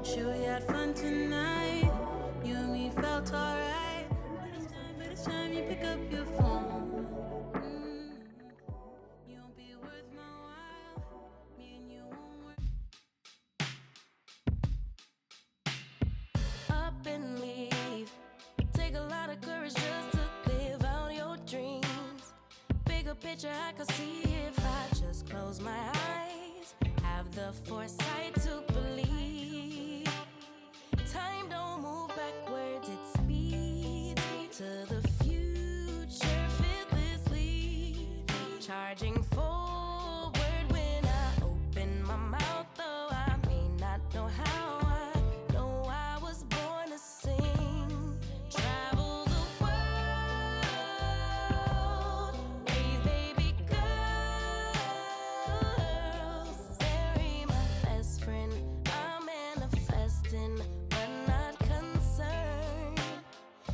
Sure we had fun tonight. You and me felt alright. But it's time you pick up your phone. You won't be worth my while. Me and you won't work. Up and leave. Take a lot of courage just to live out your dreams. Bigger picture I could see if I just close my eyes. Have the foresight to believe. Time don't move backwards, it speeds to the future fearlessly. Charging forward when I open my mouth, though I may not know how. I know I was born to sing. Travel the world, raise baby girls, marry my best friend. I'm manifesting, but not concerned.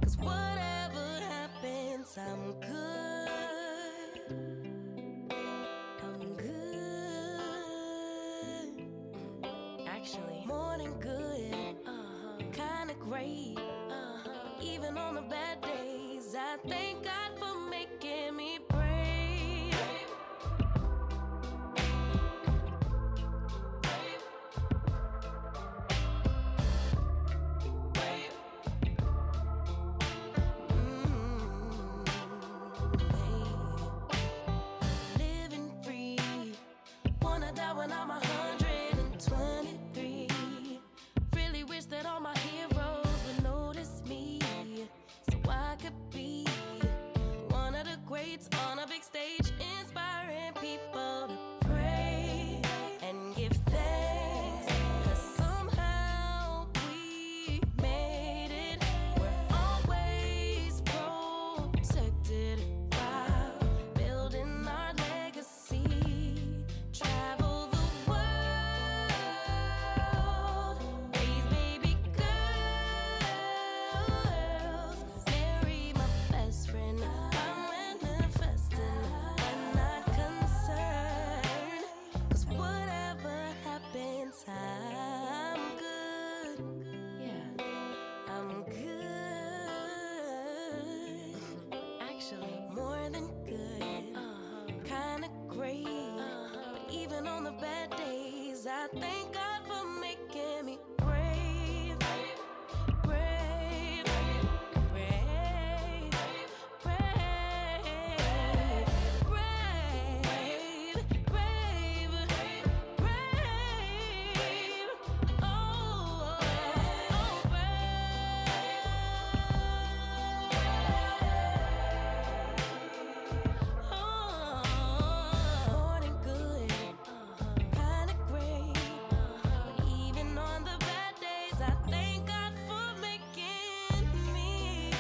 'Cause whatever happens, I'm good. I'm good. Actually, more than good. Kinda great. Even on the bad days, I thank God for making me brave. Living free. Wanna die when I'm 123. Really wish that all my heroes would notice me, so I could be one of the greats on a big stage, inspiring people to pray and give thanks. 'Cause somehow we made it. We're always protected while building our legacy. Travel the world, raise baby girls, marry my best friend. I'm manifesting, but not concerned. 'Cause whatever happens, I'm good. Yeah, I'm good. Actually, more than good. Kinda great. But even on the bad days, I thank God for making me brave. Brave, brave, brave, brave, brave, brave. Oh, more than good, kinda great. But even on the bad days, I thank God for making me.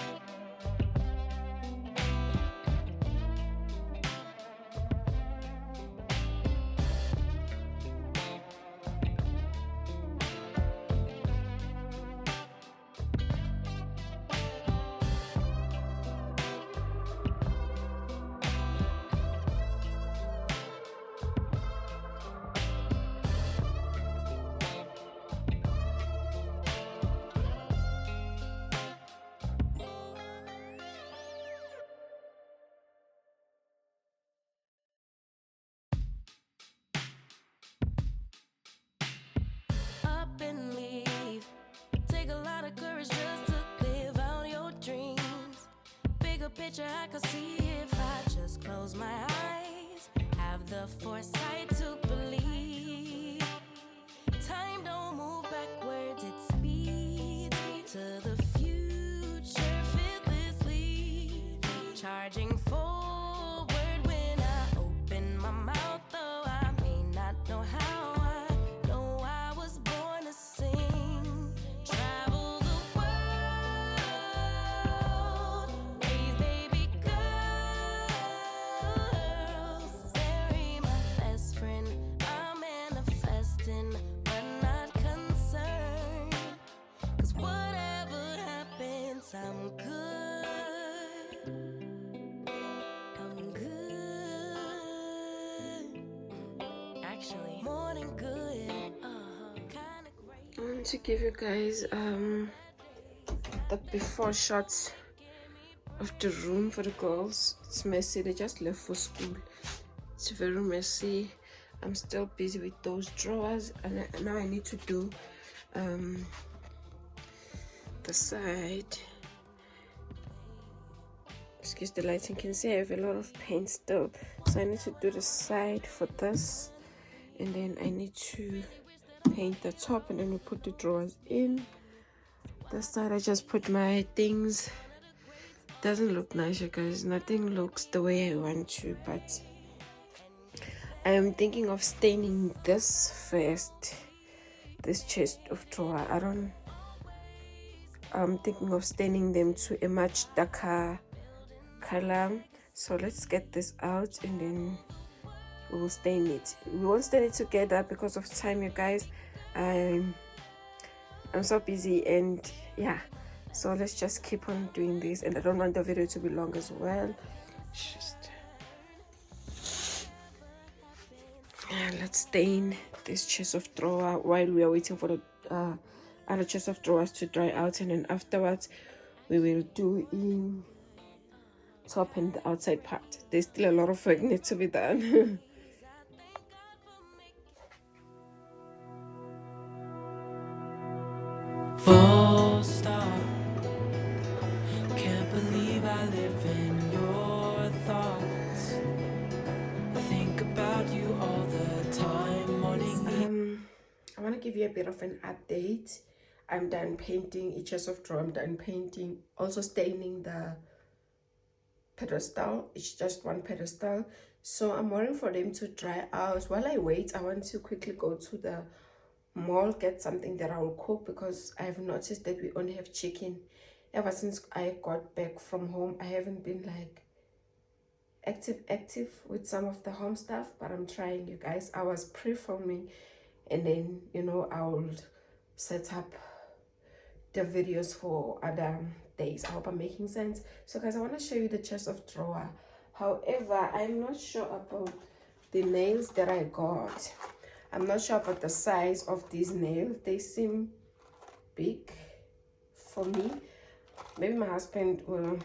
Up and leave. Take a lot of courage just to live out your dreams. Bigger picture I could see if I just close my eyes. Have the foresight to believe. Time don't move backwards, it speeds to the future fearlessly. Charging forward when I open my mouth, though I may not know how. I know I was born to sing. Travel the world, raise baby girls, marry my best friend. I'm manifesting, but not concerned. 'Cause whatever happens, I'm good. I'm good. Actually, more than good. Kinda great. To give you guys the before shots of the room for the girls. It's messy. They just left for school. It's very messy. I'm still busy with those drawers, and now I need to do the side. Excuse the lighting. Can see I have a lot of paint still, so I need to do the side for this, and then I need to paint the top, and then we put the drawers in. This side I just put my things. Doesn't look nice, you guys. Nothing looks the way I want to, but I am thinking of staining this first, this chest of drawer. I'm thinking of staining them to a much darker color. So let's get this out, and then we will stain it. We won't stain it together because of time, you guys. I'm so busy, and yeah, so let's just keep on doing this, and I don't want the video to be long as well. Let's stain this chest of drawer while we are waiting for the other chest of drawers to dry out, and then afterwards we will do in top and the outside part. There's still a lot of work needs to be done. Full stop. Can't believe I live in your thoughts. I think about you all the time, morning. I want to give you a bit of an update. I'm done painting each chest of drawer. I'm done painting, also staining the pedestal. It's just one pedestal, so I'm waiting for them to dry out. While I wait, I want to quickly go to the mall, get something that I will cook, because I've noticed that we only have chicken. Ever since I got back from home, I haven't been like active with some of the home stuff, but I'm trying, you guys. I was pre-filming, and then, you know, I will set up the videos for other days. I hope I'm making sense. So guys, I want to show you the chest of drawer. However, I'm not sure about the nails that I got. I'm not sure about the size of these nails. They seem big for me. Maybe my husband will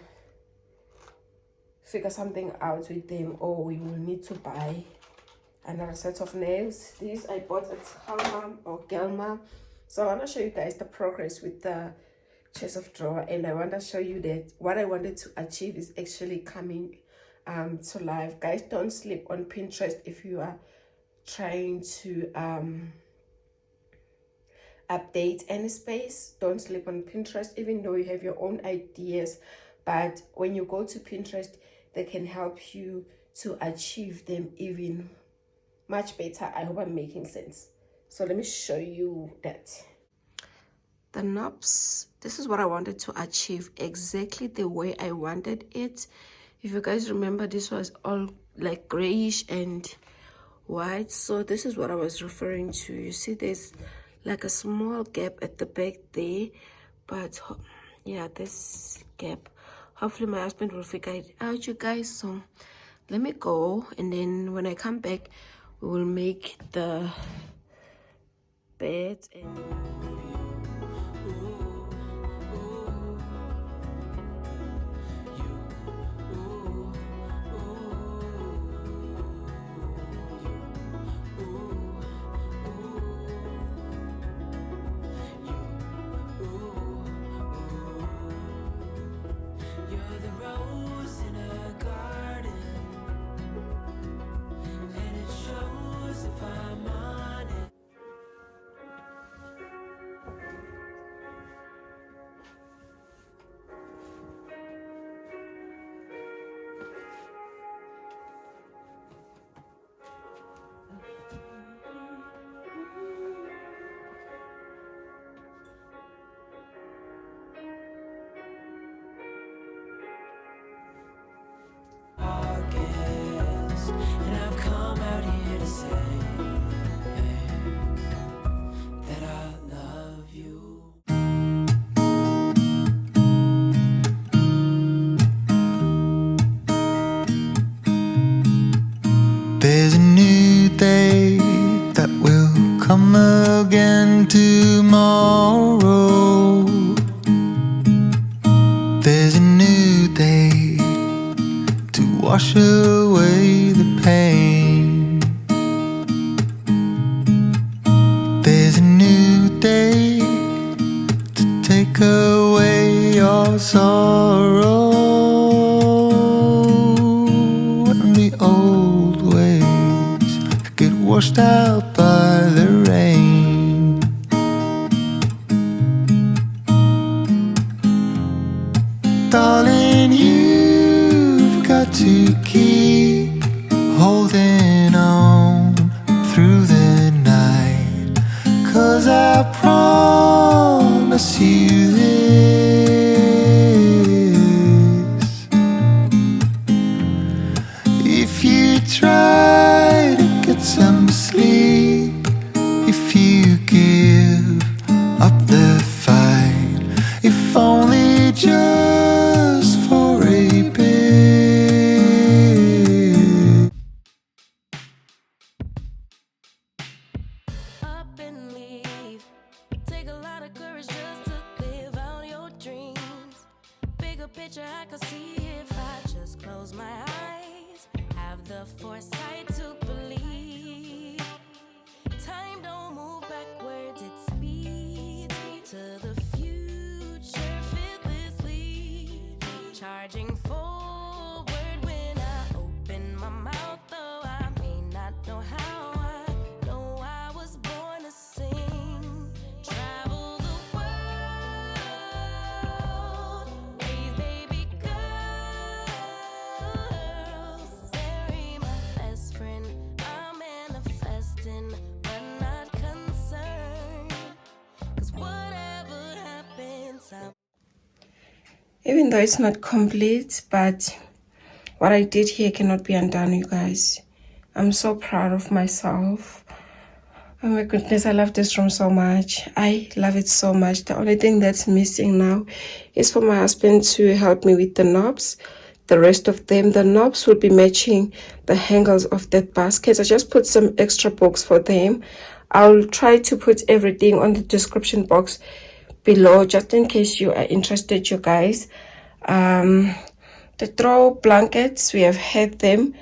figure something out with them, or we will need to buy another set of nails. These I bought at Gelma. So I want to show you guys the progress with the chest of drawer, and I want to show you that what I wanted to achieve is actually coming to life. Guys, don't sleep on Pinterest if you are trying to update any space. Don't sleep on Pinterest, even though you have your own ideas, but when you go to Pinterest, they can help you to achieve them even much better. I hope I'm making sense. So let me show you that. The knobs, this is what I wanted to achieve, exactly the way I wanted it. If you guys remember, this was all like grayish and white, so this is what I was referring to. You see there's like a small gap at the back there, but yeah, this gap, hopefully my husband will figure it out, you guys. So let me go, and then when I come back, we will make the bed. And I've come out here to say that I love you. There's a new day that will come again tomorrow. tomorrow. There's a new day to wash away the pain. There's a new day to take away your sorrow, and the old ways get washed out by the rain. Darling, you've got to keep holding on through the night, 'cause I promise you this: if you try to get some sleep, if you give up the fight, if only just for a bit. Up and leave. Take a lot of courage just to live out your dreams. Bigger picture I could see if I just close my eyes. Have the foresight to believe. Time don't move backwards, it speeds to the future fearlessly. Charging forward when I open my mouth, though I may not know how. I know I was born to sing. Travel the world, raise baby girls. Bury my best friend, I'm manifesting, but not concerned. 'Cause whatever happens, I'm Even though it's not complete, but what I did here cannot be undone, you guys. I'm so proud of myself. Oh my goodness, I love this room so much. I love it so much. The only thing that's missing now is for my husband to help me with the knobs. The rest of them, the knobs will be matching the handles of that basket. I just put some extra box for them. I'll try to put everything on the description box below, just in case you are interested, you guys. The throw blankets, we have had them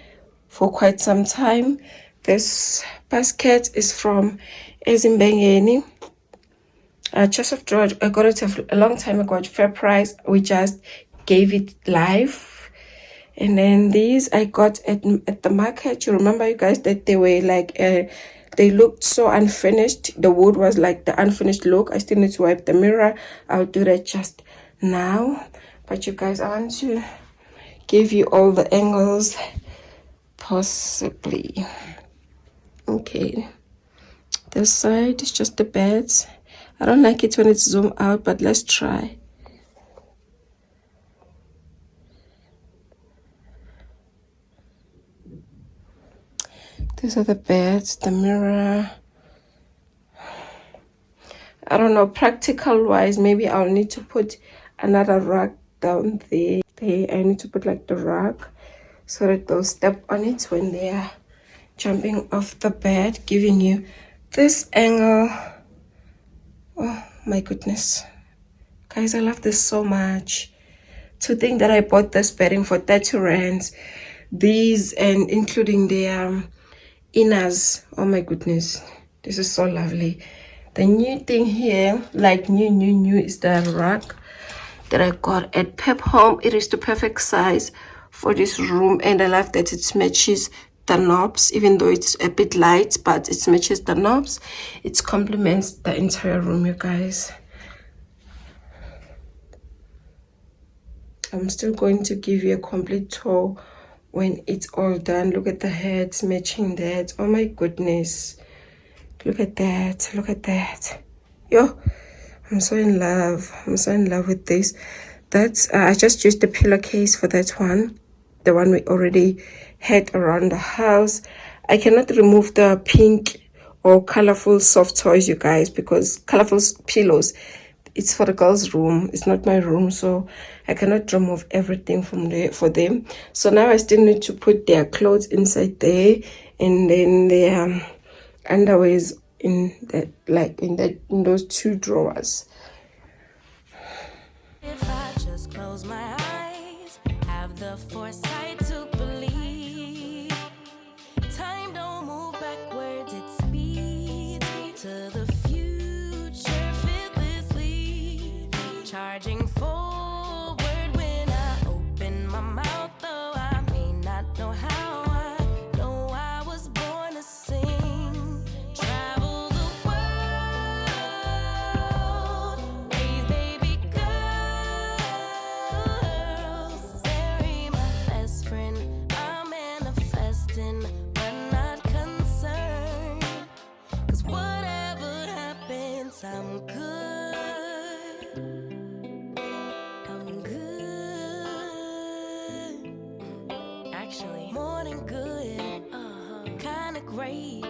for quite some time. This basket is from Ezimbengeni. Joseph George, I got it a long time ago at fair price. We just gave it live. And then these I got at the market. You remember, you guys, that they were like, they looked so unfinished. The wood was like the unfinished look. I still need to wipe the mirror. I'll do that just now. But you guys, I want to give you all the angles possibly. Okay, this side is just the beds. I don't like it when it's zoomed out, but let's try. These are the beds, the mirror. I don't know, practical wise, maybe I'll need to put another rug down there. I need to put like the rug so that they'll step on it when they are jumping off the bed, giving you this angle. Oh my goodness, guys, I love this so much. To think that I bought this bedding for 30 rands, these and including the inners. Oh my goodness, this is so lovely. The new thing here, like new is the rug that I got at Pep Home. It is the perfect size for this room, and I love that it matches the knobs, even though it's a bit light, but it matches the knobs. It complements the entire room, you guys. I'm still going to give you a complete tour when it's all done. Look at the heads matching that. Oh my goodness, look at that, look at that. Yo, I'm so in love. I'm so in love with this. That's I just used the pillowcase for that one, the one we already had around the house. I cannot remove the pink or colorful soft toys, you guys, because colorful pillows, it's for the girls' room, it's not my room, so I cannot remove everything from there for them. So now I still need to put their clothes inside there, and then their underwears in that, like in those 2 drawers. If I just close my eyes, have the foresight to believe, time don't move backwards, it speeds to the future fearlessly, charging forward when I open my mouth, though I may not know how. I know I was born to sing, travel the world, raise baby girls, bury my best friend. I'm manifesting, but not concerned, 'cause whatever happens, I'm good. I'm good. Actually, more than good. Kinda great.